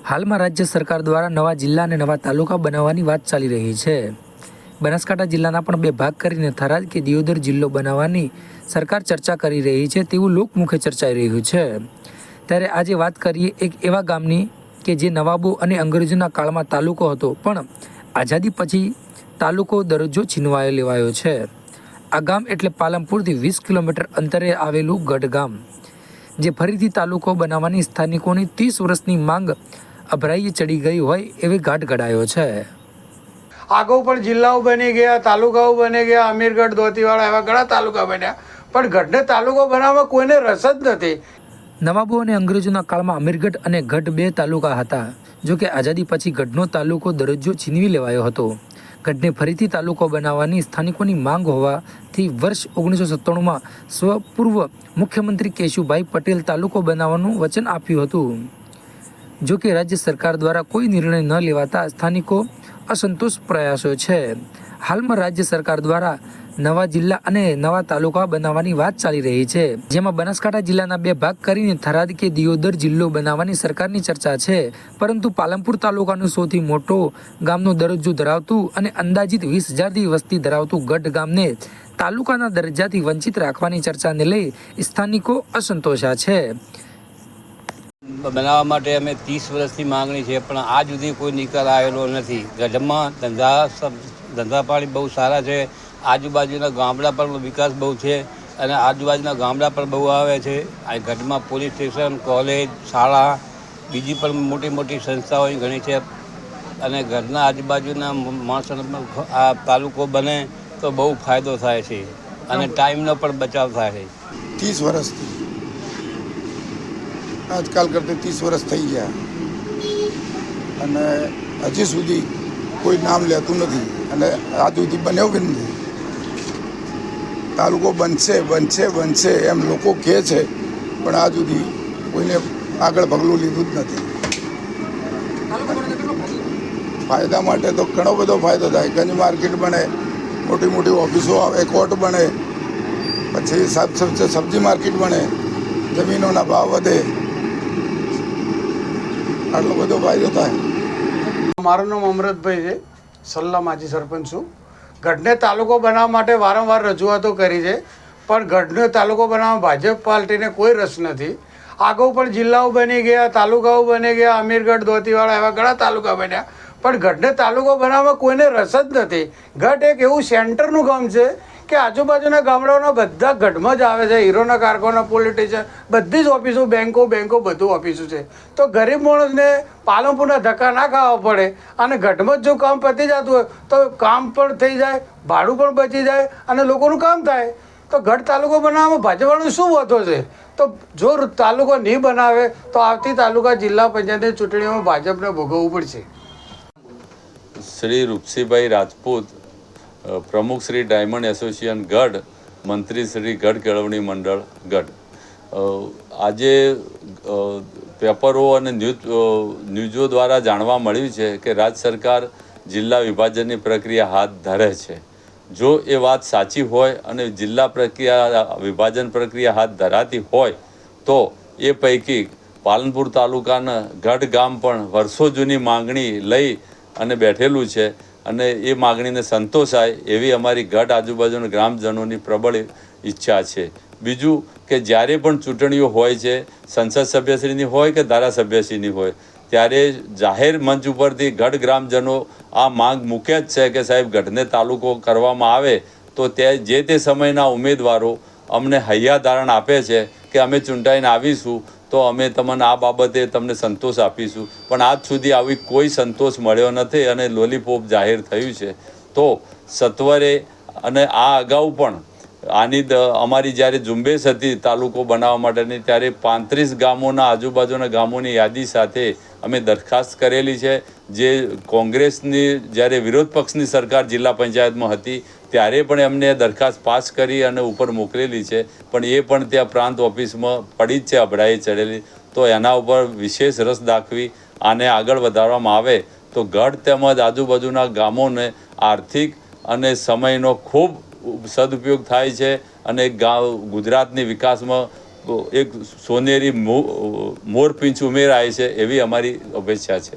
હાલમાં રાજ્ય સરકાર દ્વારા નવા જિલ્લા અને નવા તાલુકા બનાવવાની વાત ચાલી રહી છે. બનાસકાંઠા જિલ્લાના પણ 2 ભાગ કરીને થરાદ કે દિયોદર જિલ્લો બનાવવાની સરકાર ચર્ચા કરી રહી છે તેવું લોકમુખે ચર્ચાઈ રહ્યું છે. ત્યારે આજે વાત કરીએ એક એવા ગામની કે જે નવાબો અને અંગ્રેજોના કાળમાં તાલુકો હતો, પણ આઝાદી પછી તાલુકો દરજ્જો છીનવાઈ લેવાયો છે. આ ગામ એટલે પાલનપુરથી 20 કિલોમીટર અંતરે આવેલું ગઢ ગામ, જે ફરીથી તાલુકો બનાવવાની સ્થાનિકોની 30 વર્ષની માંગ અભરાઈએ ચડી ગઈ હોય એવી ઘાટ ઘડાયો છે. આગળ પણ જિલ્લાઓ બની ગયા, તાલુકાઓ બની ગયા, અમીરગઢ, દોતીવાડા એવા ઘણા તાલુકા બન્યા, પણ ગઢને તાલુકો બનાવવા કોઈને રસ જ નથી. નવાબો અને અંગ્રેજોના કાળમાં અમીરગઢ અને ગઢ 2 તાલુકા હતા. જોકે આઝાદી પછી ગઢનો તાલુકો દરજ્જો છીનવી લેવાયો હતો. ગઢને ફરીથી તાલુકો બનાવવાની સ્થાનિકોની માંગ હોવાથી વર્ષ 1997માં પૂર્વ મુખ્યમંત્રી કેશુભાઈ પટેલ તાલુકો બનાવવાનું વચન આપ્યું હતું. જોકે રાજ્ય સરકાર દ્વારા કોઈ નિર્ણય ન લેવાતા સ્થાનિકો અસંતોષ પ્રયાસો છે. હાલમાં રાજ્ય સરકાર દ્વારા નવા જિલ્લા અને નવા તાલુકા બનાવવાની વાત ચાલી રહી છે, જેમાં બનાસકાંઠા જિલ્લાના 2 ભાગ કરીને થરાદ કે દિયોદર જિલ્લો બનાવવાની સરકારની ચર્ચા છે. પરંતુ પાલનપુર તાલુકાનું સૌથી મોટો ગામનો દરજ્જો ધરાવતું અને અંદાજિત 20,000થી વસ્તી ધરાવતું ગઢ ગામને તાલુકાના દરજ્જાથી વંચિત રાખવાની ચર્ચાને લઈ સ્થાનિકો અસંતોષા છે. બનાવવા માટે અમે 30 વર્ષથી માંગણી છે, પણ આજ સુધી કોઈ નિકાલ આવેલો નથી. ગઢમાં ધંધા પાણી બહુ સારા છે, આજુબાજુના ગામડા પર વિકાસ બહુ છે અને આજુબાજુના ગામડા પર બહુ આવે છે. આ ગઢમાં પોલીસ સ્ટેશન, કોલેજ, શાળા, બીજી પણ મોટી મોટી સંસ્થાઓ ઘણી છે અને ઘરના આજુબાજુના માણસોને આ તાલુકો બને તો બહુ ફાયદો થાય છે અને ટાઈમનો પણ બચાવ થાય છે. 30 વર્ષથી આજકાલ કરતાં 30 વર્ષ થઈ ગયા અને હજી સુધી કોઈ નામ લેતું નથી અને આજ સુધી બન્યો બી નથી. તાલુકો બનશે બનશે બનશે એમ લોકો કહે છે, પણ આજ સુધી કોઈને આગળ પગલું લીધું જ નથી. ફાયદા માટે તો ઘણો બધો ફાયદો થાય. ગંજ માર્કેટ બને, મોટી મોટી ઓફિસો આવે, કોર્ટ બને, પછી સબ્જી માર્કેટ બને, જમીનોના ભાવ વધે, આટલો બધો ફાયદો થાય. મારું નામ અમૃતભાઈ છે, સલ્લા માજી સરપંચ છું. ગઢને તાલુકો બનાવવા માટે વારંવાર રજૂઆતો કરી છે, પણ ગઢનો તાલુકો બનાવવા ભાજપ પાર્ટીને કોઈ રસ નથી. આગળ પણ જિલ્લાઓ બની ગયા, તાલુકાઓ બની ગયા, અમીરગઢ, દોતીવાડા એવા ઘણા તાલુકા બન્યા, પણ ગઢને તાલુકો બનાવવા કોઈને રસ જ નથી. ગઢ એક એવું સેન્ટરનું ગામ છે કે આજુબાજુના ગામડાઓના બધા ગઢમાં જ આવે છે. હીરોના કારખાના, પોલીસ સ્ટેશન, બધી જ ઓફિસો, બેંકો બધું ઓફિસો છે. તો ગરીબ માણસને પાલનપુરના ધક્કા ના ખાવા પડે અને ગઢમાં જ જો કામ પતી જતું હોય તો કામ પણ થઈ જાય, ભાડું પણ બચી જાય અને લોકોનું કામ થાય. તો ગઢ તાલુકો બનાવવામાં ભાજપવાળાનો શું વાંધો છે? તો જો તાલુકો નહીં બનાવે તો આવતી તાલુકા જિલ્લા પંચાયતની ચૂંટણીઓમાં ભાજપને ભોગવવું પડશે. શ્રી રૂપસીભાઈ રાજપૂત, પ્રમુખ શ્રી ડાયમંડ એસોસિએશન ગઢ, મંત્રી શ્રી ગઢ કેળવણી મંડળ ગઢ. આજે પેપરો અને ન્યૂઝો દ્વારા જાણવા મળ્યું છે કે રાજ્ય સરકાર જિલ્લા વિભાજનની પ્રક્રિયા હાથ ધરે છે. જો એ વાત સાચી હોય અને જિલ્લા વિભાજન પ્રક્રિયા હાથ ધરાતી હોય તો એ પૈકી પાલનપુર તાલુકાના ગઢ ગામ પણ વર્ષો જૂની માંગણી લઈ અને બેઠેલું છે અને એ માગણીને સંતોષાય એવી અમારી ગઢ આજુબાજુના ગ્રામજનોની પ્રબળ ઈચ્છા છે. બીજું કે જ્યારે પણ ચૂંટણીઓ હોય છે, સંસદ સભ્યશ્રીની હોય કે ધારાસભ્યશ્રીની હોય, ત્યારે જાહેર મંચ ઉપરથી ગઢ ગ્રામજનો આ માંગ મૂકે જ છે કે સાહેબ ગઢને તાલુકો કરવામાં આવે તો જે તે સમયના ઉમેદવારો અમને હૈયાધારણ આપે છે કે અમે ચૂંટાઈને આવીશું તો અમે તમને આ બાબતે તમને સંતોષ આપીશું, પણ આજ સુધી આવી કોઈ સંતોષ મળ્યો નથી અને લોલીપોપ જાહેર થયું છે. તો સત્વરે અને આ અગાઉ પણ આની અમારી જ્યારે ઝુંબેશ હતી તાલુકો બનાવવા માટેની, ત્યારે 35 ગામોના આજુબાજુના ગામોની યાદી સાથે અમે દરખાસ્ત કરેલી છે. જે કોંગ્રેસની જ્યારે વિરોધ પક્ષની સરકાર જિલ્લા પંચાયતમાં હતી ત્યારે પણ એમને દરખાસ્ત પાસ કરી અને ઉપર મોકલેલી છે, પણ એ પણ ત્યાં પ્રાંત ઓફિસમાં પડી જ છે, અભડાઈ ચડેલી. તો એના ઉપર વિશેષ રસ દાખવી આને આગળ વધારવામાં આવે તો ગઢ તેમજ આજુબાજુના ગામોને આર્થિક અને સમયનો ખૂબ સદુપયોગ થાય છે અને ગુજરાતની વિકાસમાં એક સોનેરી મોરપીંછ ઉમેરાય છે એવી અમારી અપેક્ષા છે.